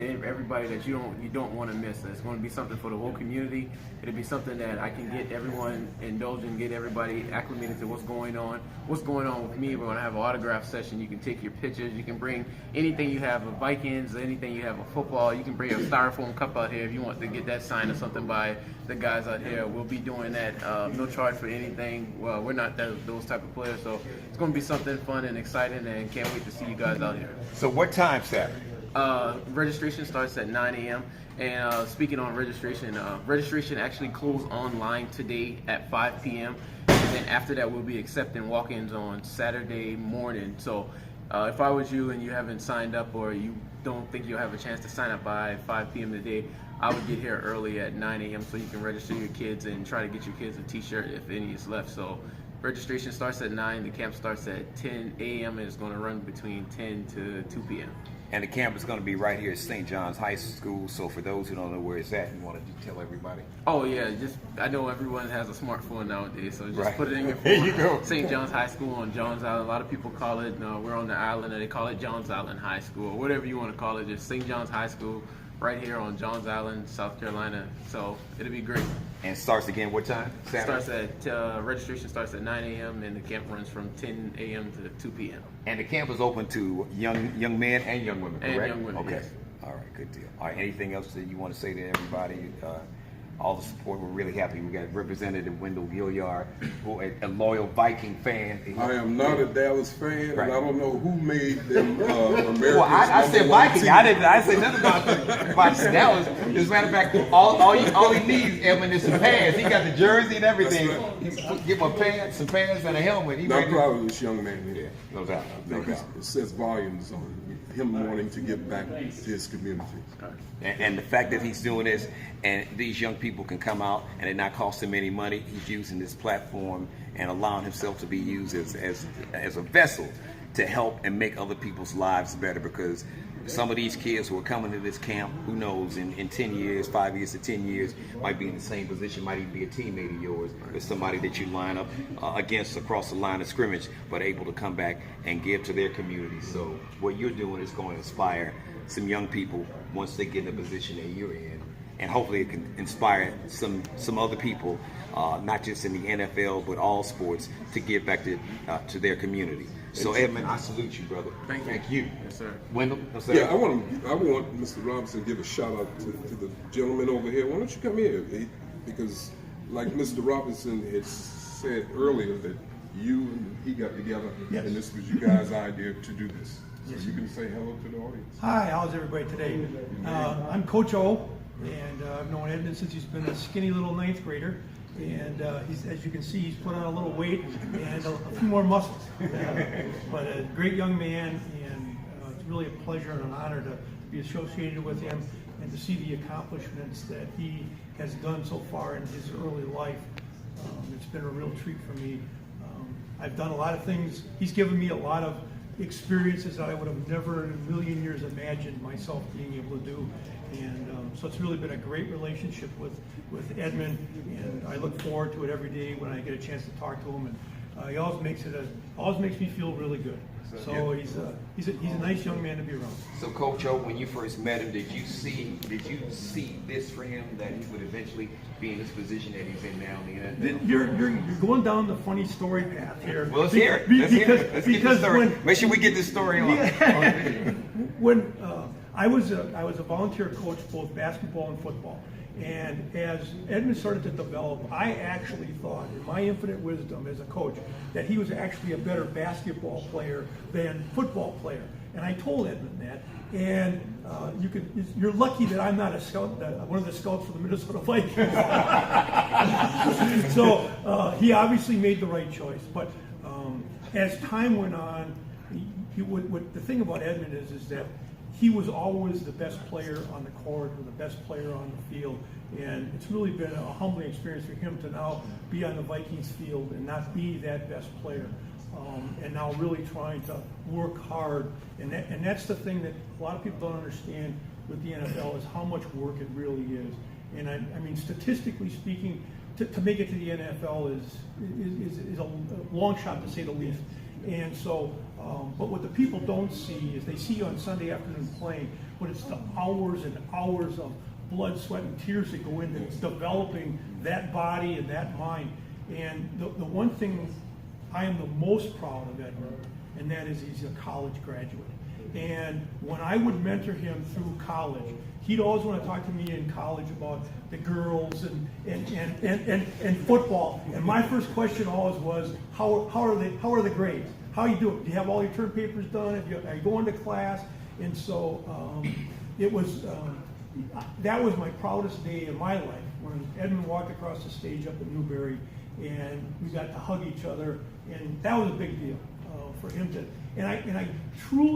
everybody that you don't want to miss. It's going to be something for the whole community. It'll be something that I can get everyone indulged and get everybody acclimated to what's going on. What's going on with me? We're going to have an autograph session. You can take your pictures. You can bring anything you have of Vikings, anything you have of football. You can bring a styrofoam cup out here if you want to get that signed or something by the guys out here. We'll be doing that. No charge for anything. Well, we're not those type of players, so it's going to be something fun and exciting, and can't wait to see you guys out here. So what time Saturday? Registration starts at 9 a.m. And speaking on registration, registration actually closed online today at 5 p.m. And then after that, we'll be accepting walk-ins on Saturday morning. So if I was you and you haven't signed up, or you don't think you'll have a chance to sign up by 5 p.m. today, I would get here early at 9 a.m. so you can register your kids and try to get your kids a t-shirt if any is left. So registration starts at 9, the camp starts at 10 a.m. and it's going to run between 10 to 2 p.m. And the camp is going to be right here at St. John's High School. So for those who don't know where it's at, you want to tell everybody? Oh yeah, I know everyone has a smartphone nowadays, so just put it in your phone. There you go. St. John's High School on Johns Island. A lot of people call it, we're on the island, and they call it Johns Island High School, or whatever you want to call it. Just St. John's High School, right here on Johns Island, South Carolina. So it'll be great. And starts again what time? Saturday? Registration starts at 9 a.m. and the camp runs from 10 a.m. to 2 p.m. And the camp is open to young men and young women, correct? And young women, okay. Yes. All right, good deal. All right, anything else that you want to say to everybody? All the support, we're really happy. We got Representative Wendell Gilliard, who is a loyal Viking fan. I am not a Dallas fan, Right. and I don't know who made them America's Well, I said Viking. team. I said nothing about Viking. Dallas. As a matter of fact, all he needs, Emond, is some pants. He got the jersey and everything. That's He give him pants, some pants, and a helmet. He I'm ready to- proud of this young man here. No doubt. No doubt. It says volumes on him wanting to give back to his community. And the fact that he's doing this, and these young people can come out and it not cost him any money, he's using this platform and allowing himself to be used as a vessel to help and make other people's lives better, because some of these kids who are coming to this camp, who knows, in 10 years, 5 years to 10 years, might be in the same position, might even be a teammate of yours, or somebody that you line up against across the line of scrimmage, but able to come back and give to their community. So what you're doing is going to inspire some young people once they get in the position that you're in, and hopefully it can inspire some other people, not just in the NFL, but all sports, to give back to their community. So Emond, I salute you, brother. Thank you. Yes, sir. Wendell? Yeah, I want Mr. Robinson to give a shout out to the gentleman over here. Why don't you come here? Because like Mr. Robinson had said earlier, that you and he got together, Yes. and this was you guys' idea to do this. So you can say hello to the audience. Hi, how's everybody today? I'm Coach O, and I've known Edmond since he's been a skinny little ninth grader. And he's, as you can see, he's put on a little weight and a few more muscles. But a great young man, and it's really a pleasure and an honor to be associated with him and to see the accomplishments that he has done so far in his early life. It's been a real treat for me. I've done a lot of things. He's given me a lot of experiences that I would have never in a million years imagined myself being able to do. And so it's really been a great relationship with Edmond, and I look forward to it every day when I get a chance to talk to him. And he always makes me feel really good. So he's a nice young man to be around. So Coach O, when you first met him, did you see this for him, that he would eventually be in this position that he's in now in the NFL? You're going down the funny story path here. Well, let's hear it. Let's get the story. When, Make sure we get this story on. when I was a volunteer coach, both basketball and football, and as Edmond started to develop, I actually thought, in my infinite wisdom as a coach, that he was actually a better basketball player than football player. And I told Edmond that. And you're lucky that I'm not a scout, one of the scouts for the Minnesota Vikings. So he obviously made the right choice. But as time went on, the thing about Edmond is that he was always the best player on the court or the best player on the field. And it's really been a humbling experience for him to now be on the Vikings field and not be that best player. And now really trying to work hard. And that's the thing that a lot of people don't understand with the NFL, is how much work it really is. And I mean, statistically speaking, to make it to the NFL is a long shot, to say the least. And so, but what the people don't see is they see you on Sunday afternoon playing, but it's the hours and hours of blood, sweat, and tears that go into developing that body and that mind. And the one thing I am the most proud of Edmond, and that is he's a college graduate. And when I would mentor him through college, he'd always want to talk to me in college about the girls and football. And my first question always was, how are the grades? How you doing? Do you have all your term papers done? Are you going to class? And so that was my proudest day in my life when Edmond walked across the stage up at Newberry, and we got to hug each other, and that was a big deal for him to. And I truly.